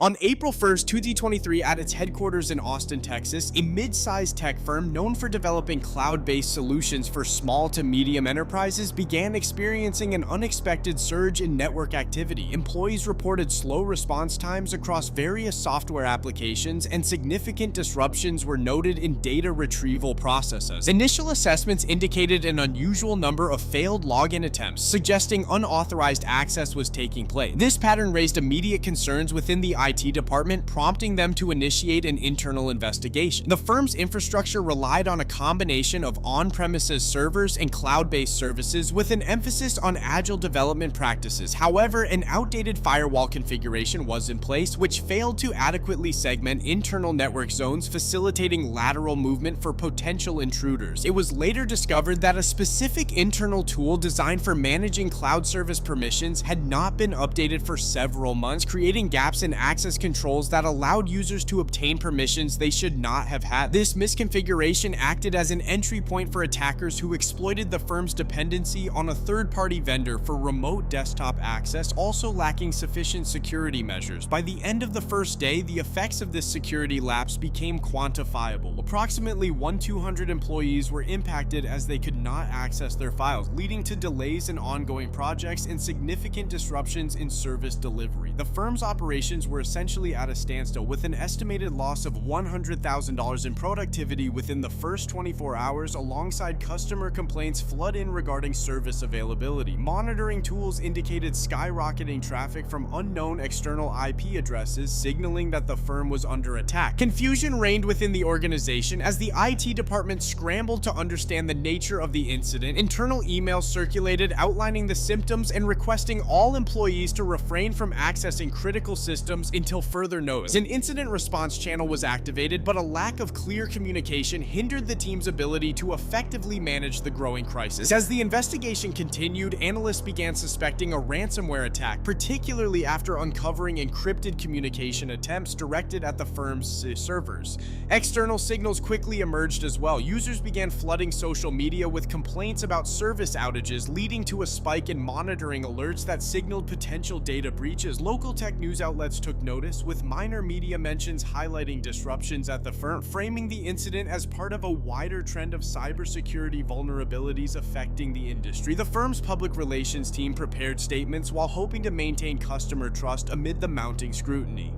On April 1st, 2023, at its headquarters in Austin, Texas, a mid-sized tech firm known for developing cloud-based solutions for small to medium enterprises began experiencing an unexpected surge in network activity. Employees reported slow response times across various software applications, and significant disruptions were noted in data retrieval processes. Initial assessments indicated an unusual number of failed login attempts, suggesting unauthorized access was taking place. This pattern raised immediate concerns within the IT department, prompting them to initiate an internal investigation. The firm's infrastructure relied on a combination of on-premises servers and cloud-based services with an emphasis on agile development practices. However, an outdated firewall configuration was in place, which failed to adequately segment internal network zones, facilitating lateral movement for potential intruders. It was later discovered that a specific internal tool designed for managing cloud service permissions had not been updated for several months, creating gaps in access controls that allowed users to obtain permissions they should not have had. This misconfiguration acted as an entry point for attackers who exploited the firm's dependency on a third-party vendor for remote desktop access, also lacking sufficient security measures. By the end of the first day, the effects of this security lapse became quantifiable. Approximately 1,200 employees were impacted as they could not access their files, leading to delays in ongoing projects and significant disruptions in service delivery. The firm's operations were essentially at a standstill, with an estimated loss of $100,000 in productivity within the first 24 hours, alongside customer complaints flood in regarding service availability. Monitoring tools indicated skyrocketing traffic from unknown external IP addresses, signaling that the firm was under attack. Confusion reigned within the organization as the IT department scrambled to understand the nature of the incident. Internal emails circulated outlining the symptoms and requesting all employees to refrain from accessing critical systems until further notice. An incident response channel was activated, but a lack of clear communication hindered the team's ability to effectively manage the growing crisis. As the investigation continued, analysts began suspecting a ransomware attack, particularly after uncovering encrypted communication attempts directed at the firm's servers. External signals quickly emerged as well. Users began flooding social media with complaints about service outages, leading to a spike in monitoring alerts that signaled potential data breaches. Local tech news outlets took notice, with minor media mentions highlighting disruptions at the firm, framing the incident as part of a wider trend of cybersecurity vulnerabilities affecting the industry. The firm's public relations team prepared statements while hoping to maintain customer trust amid the mounting scrutiny.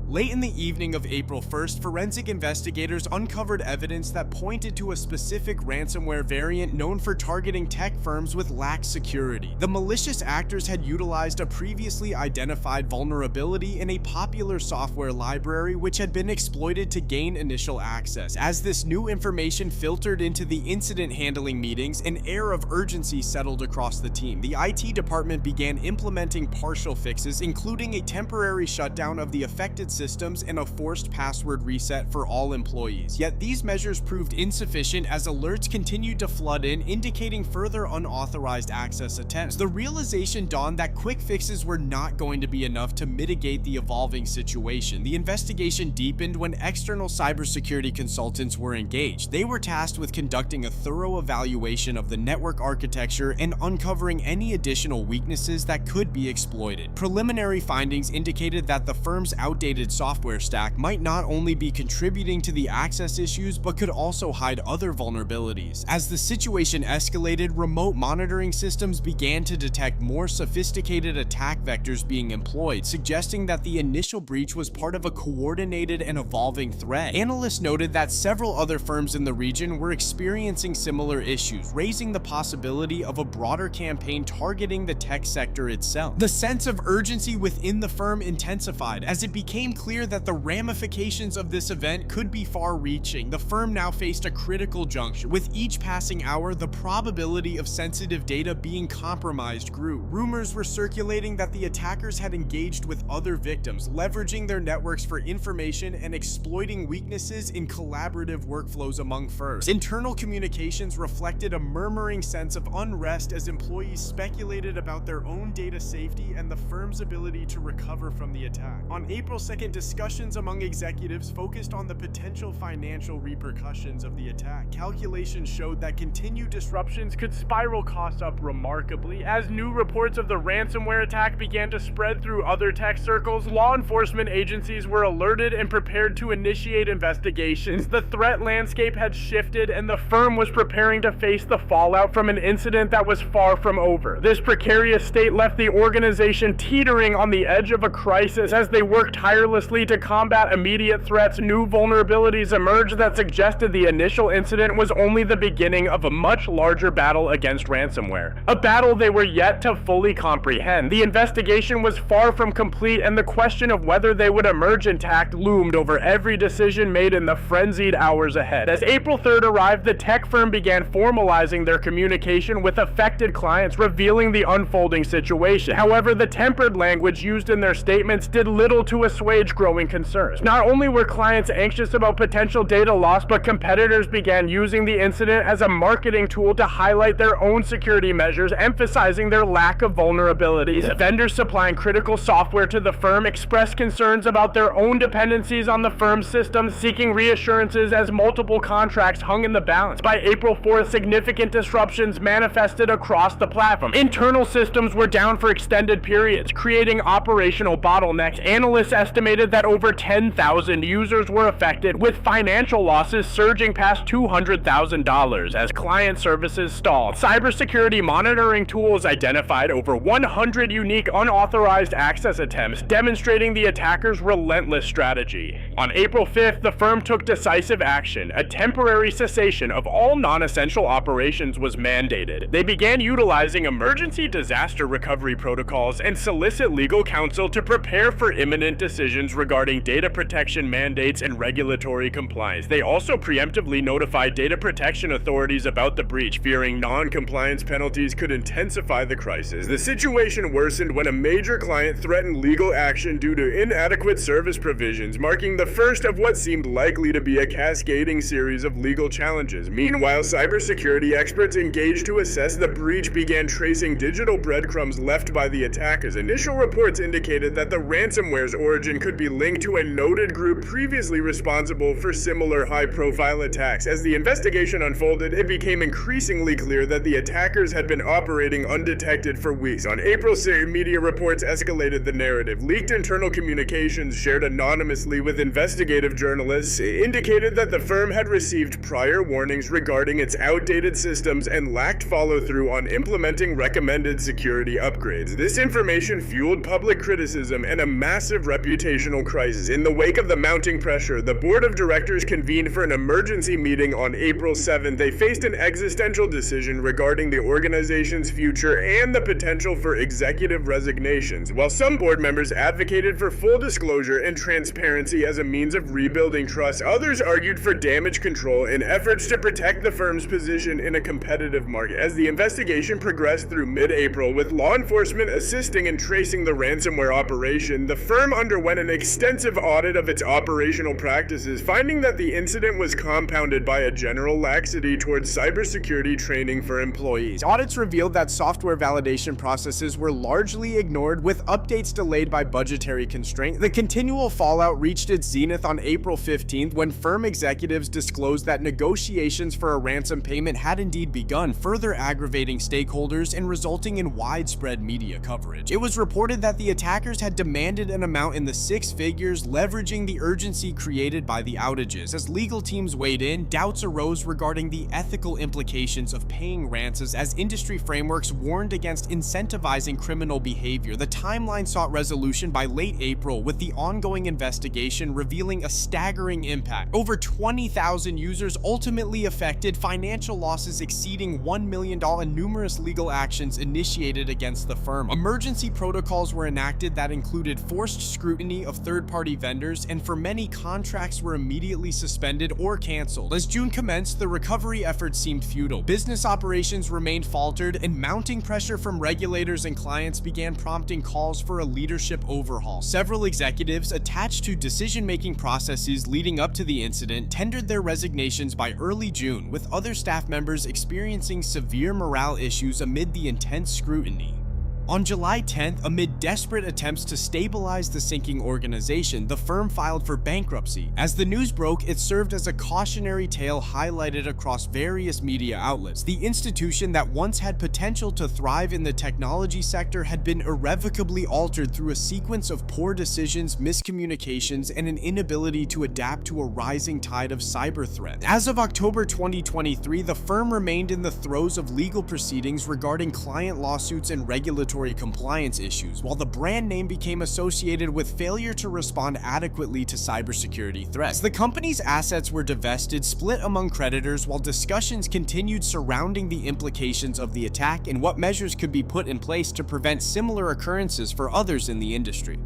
Late in the evening of April 1st, forensic investigators uncovered evidence that pointed to a specific ransomware variant known for targeting tech firms with lax security. The malicious actors had utilized a previously identified vulnerability in a popular software library, which had been exploited to gain initial access. As this new information filtered into the incident handling meetings, an air of urgency settled across the team. The IT department began implementing partial fixes, including a temporary shutdown of the affected systems and a forced password reset for all employees. Yet these measures proved insufficient as alerts continued to flood in, indicating further unauthorized access attempts. The realization dawned that quick fixes were not going to be enough to mitigate the evolving situation. The investigation deepened when external cybersecurity consultants were engaged. They were tasked with conducting a thorough evaluation of the network architecture and uncovering any additional weaknesses that could be exploited. Preliminary findings indicated that the firm's outdated software stack might not only be contributing to the access issues, but could also hide other vulnerabilities. As the situation escalated, remote monitoring systems began to detect more sophisticated attack vectors being employed, suggesting that the initial breach was part of a coordinated and evolving threat. Analysts noted that several other firms in the region were experiencing similar issues, raising the possibility of a broader campaign targeting the tech sector itself. The sense of urgency within the firm intensified as it became clear that the ramifications of this event could be far-reaching. The firm now faced a critical juncture. With each passing hour, the probability of sensitive data being compromised grew. Rumors were circulating that the attackers had engaged with other victims, leveraging their networks for information and exploiting weaknesses in collaborative workflows among firms. Internal communications reflected a murmuring sense of unrest as employees speculated about their own data safety and the firm's ability to recover from the attack. On April 2nd, and discussions among executives focused on the potential financial repercussions of the attack. Calculations showed that continued disruptions could spiral costs up remarkably. As new reports of the ransomware attack began to spread through other tech circles, law enforcement agencies were alerted and prepared to initiate investigations. The threat landscape had shifted, and the firm was preparing to face the fallout from an incident that was far from over. This precarious state left the organization teetering on the edge of a crisis. As they worked tirelessly to combat immediate threats, new vulnerabilities emerged that suggested the initial incident was only the beginning of a much larger battle against ransomware. A battle they were yet to fully comprehend. The investigation was far from complete, and the question of whether they would emerge intact loomed over every decision made in the frenzied hours ahead. As April 3rd arrived, the tech firm began formalizing their communication with affected clients, revealing the unfolding situation. However, the tempered language used in their statements did little to assuage growing concerns. Not only were clients anxious about potential data loss, but competitors began using the incident as a marketing tool to highlight their own security measures, emphasizing their lack of vulnerabilities. Vendors supplying critical software to the firm expressed concerns about their own dependencies on the firm's systems, seeking reassurances as multiple contracts hung in the balance. By April 4th, significant disruptions manifested across the platform. Internal systems were down for extended periods, creating operational bottlenecks. Analysts estimated that over 10,000 users were affected, with financial losses surging past $200,000 as client services stalled. Cybersecurity monitoring tools identified over 100 unique unauthorized access attempts, demonstrating the attackers' relentless strategy. On April 5th, the firm took decisive action. A temporary cessation of all non-essential operations was mandated. They began utilizing emergency disaster recovery protocols and solicit legal counsel to prepare for imminent decisions regarding data protection mandates and regulatory compliance. They also preemptively notified data protection authorities about the breach, fearing non-compliance penalties could intensify the crisis. The situation worsened when a major client threatened legal action due to inadequate service provisions, marking the first of what seemed likely to be a cascading series of legal challenges. Meanwhile, cybersecurity experts engaged to assess the breach began tracing digital breadcrumbs left by the attackers. Initial reports indicated that the ransomware's origin could be linked to a noted group previously responsible for similar high-profile attacks. As the investigation unfolded, it became increasingly clear that the attackers had been operating undetected for weeks. On April 6th, media reports escalated the narrative. Leaked internal communications shared anonymously with investigative journalists indicated that the firm had received prior warnings regarding its outdated systems and lacked follow-through on implementing recommended security upgrades. This information fueled public criticism and a massive reputational crisis. In the wake of the mounting pressure, the board of directors convened for an emergency meeting on April 7th. They faced an existential decision regarding the organization's future and the potential for executive resignations. While some board members advocated for full disclosure and transparency as a means of rebuilding trust, others argued for damage control in efforts to protect the firm's position in a competitive market. As the investigation progressed through mid-April, with law enforcement assisting in tracing the ransomware operation, the firm underwent an extensive audit of its operational practices, finding that the incident was compounded by a general laxity towards cybersecurity training for employees. Audits revealed that software validation processes were largely ignored, with updates delayed by budgetary constraint. The continual fallout reached its zenith on April 15th when firm executives disclosed that negotiations for a ransom payment had indeed begun, further aggravating stakeholders and resulting in widespread media coverage. It was reported that the attackers had demanded an amount in the six figures, leveraging the urgency created by the outages. As legal teams weighed in, doubts arose regarding the ethical implications of paying ransoms as industry frameworks warned against incentivizing criminal behavior. The timeline sought resolution by late April, with the ongoing investigation revealing a staggering impact. Over 20,000 users ultimately affected, financial losses exceeding $1 million, and numerous legal actions initiated against the firm. Emergency protocols were enacted that included forced scrutiny of third-party vendors, and for many, contracts were immediately suspended or canceled. As June commenced, the recovery efforts seemed futile. Business operations remained faltered, and mounting pressure from regulators and clients began prompting calls for a leadership overhaul. Several executives attached to decision-making processes leading up to the incident tendered their resignations by early June, with other staff members experiencing severe morale issues amid the intense scrutiny. On July 10th, amid desperate attempts to stabilize the sinking organization, the firm filed for bankruptcy. As the news broke, it served as a cautionary tale highlighted across various media outlets. The institution that once had potential to thrive in the technology sector had been irrevocably altered through a sequence of poor decisions, miscommunications, and an inability to adapt to a rising tide of cyber threats. As of October 2023, the firm remained in the throes of legal proceedings regarding client lawsuits and regulatory compliance issues, while the brand name became associated with failure to respond adequately to cybersecurity threats. The company's assets were divested, split among creditors, while discussions continued surrounding the implications of the attack and what measures could be put in place to prevent similar occurrences for others in the industry.